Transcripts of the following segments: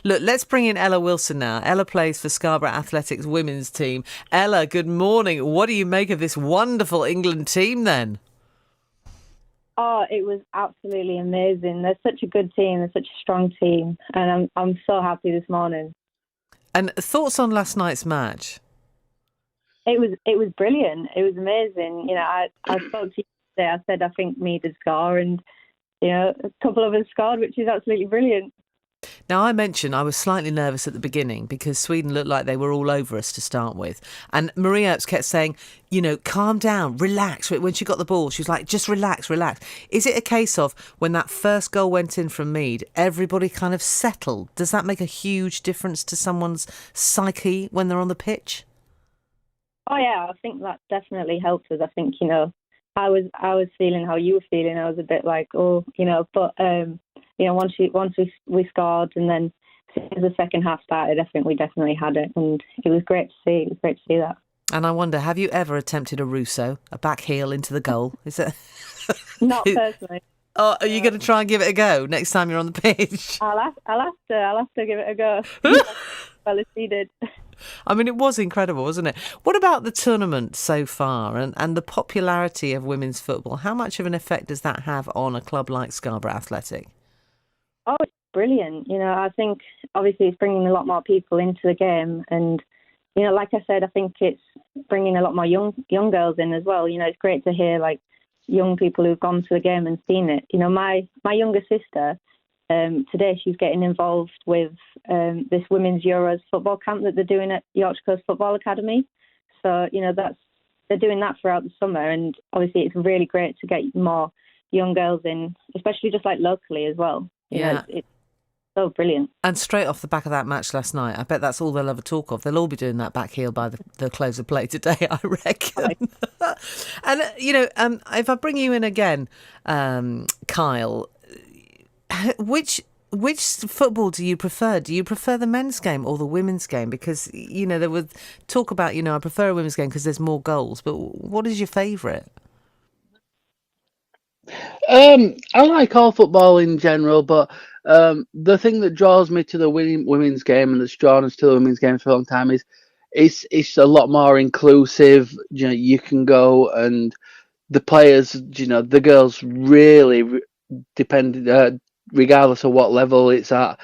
Look, let's bring in Ella Wilson now. Ella plays for Scarborough Athletics women's team. Ella, good morning. What do you make of this wonderful England team then? Oh, it was absolutely amazing. They're such a good team. They're such a strong team, and I'm so happy this morning. And thoughts on last night's match? It was brilliant. It was amazing. I spoke to you today. I said I think me did score, and a couple of us scored, which is absolutely brilliant. Now, I mentioned I was slightly nervous at the beginning because Sweden looked like they were all over us to start with. And Maria Earps kept saying, calm down, relax. When she got the ball, she was like, just relax, relax. Is it a case of when that first goal went in from Mead, everybody kind of settled? Does that make a huge difference to someone's psyche when they're on the pitch? Oh yeah, I think that definitely helped us. I think I was feeling how you were feeling. I was a bit like, oh, but once we scored, and then as soon as the second half started, I think we definitely had it, and it was great to see. It was great to see that. And I wonder, have you ever attempted a Russo, a back heel into the goal? Is it? Not personally. Oh, are you No. going to try and give it a go next time you're on the pitch? I'll have to give it a go. Well, as he did. I mean, it was incredible, wasn't it? What about the tournament so far and the popularity of women's football? How much of an effect does that have on a club like Scarborough Athletic? Oh, it's brilliant. I think obviously it's bringing a lot more people into the game, and like I said, I think it's bringing a lot more young girls in as well. It's great to hear like young people who've gone to the game and seen it. My younger sister, today she's getting involved with this women's Euros football camp that they're doing at Yorkshire Coast Football Academy. So they're doing that throughout the summer, and obviously it's really great to get more young girls in, especially just like locally as well. Yeah. It's so brilliant. And straight off the back of that match last night, I bet that's all they'll ever talk of. They'll all be doing that back heel by the close of play today, I reckon. And, if I bring you in again, Kyle, which football do you prefer? Do you prefer the men's game or the women's game? Because, there was talk about, I prefer a women's game because there's more goals. But what is your favourite? I like all football in general, but the thing that draws me to the women's game and that's drawn us to the women's game for a long time is it's a lot more inclusive. You can go and the players, the girls really depend, regardless of what level it's at,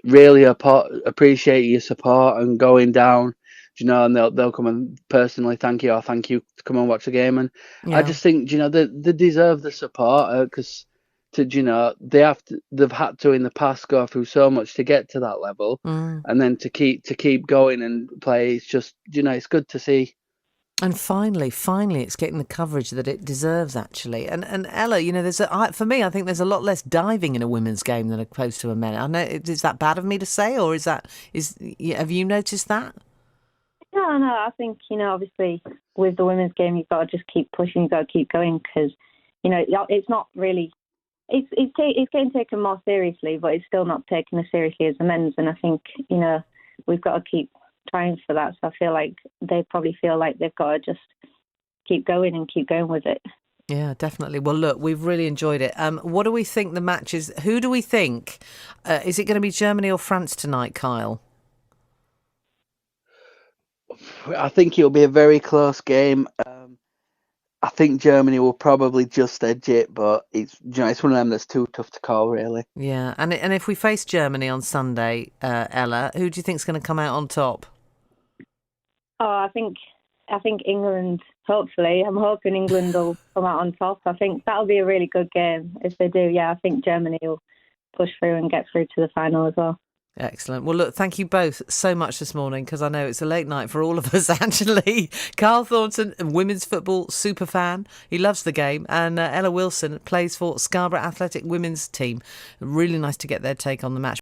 really appreciate your support and going down. And they'll come and personally thank you or thank you to come and watch the game. And I Yeah. just think, they deserve the support because they've had to in the past go through so much to get to that level, Mm. and then to keep going and play. It's just, it's good to see. And finally, it's getting the coverage that it deserves, actually. And Ella, for me, I think there's a lot less diving in a women's game than opposed to a men. I know, is that bad of me to say, or have you noticed that? No, I think obviously with the women's game, you've got to just keep pushing, you've got to keep going because it's not really. It's getting taken more seriously, but it's still not taken as seriously as the men's. And I think we've got to keep trying for that. So I feel like they probably feel like they've got to just keep going and keep going with it. Yeah, definitely. Well, look, we've really enjoyed it. What do we think the match is? Who do we think? Is it going to be Germany or France tonight, Kyle? I think it'll be a very close game. I think Germany will probably just edge it, but it's one of them that's too tough to call, really. Yeah, and if we face Germany on Sunday, Ella, who do you think's going to come out on top? Oh, I think England. Hopefully, I'm hoping England will come out on top. I think that'll be a really good game if they do. Yeah, I think Germany will push through and get through to the final as well. Excellent. Well, look, thank you both so much this morning because I know it's a late night for all of us, actually. Kyle Thornton, a women's football super fan. He loves the game. And Ella Wilson plays for Scarborough Athletic women's team. Really nice to get their take on the match.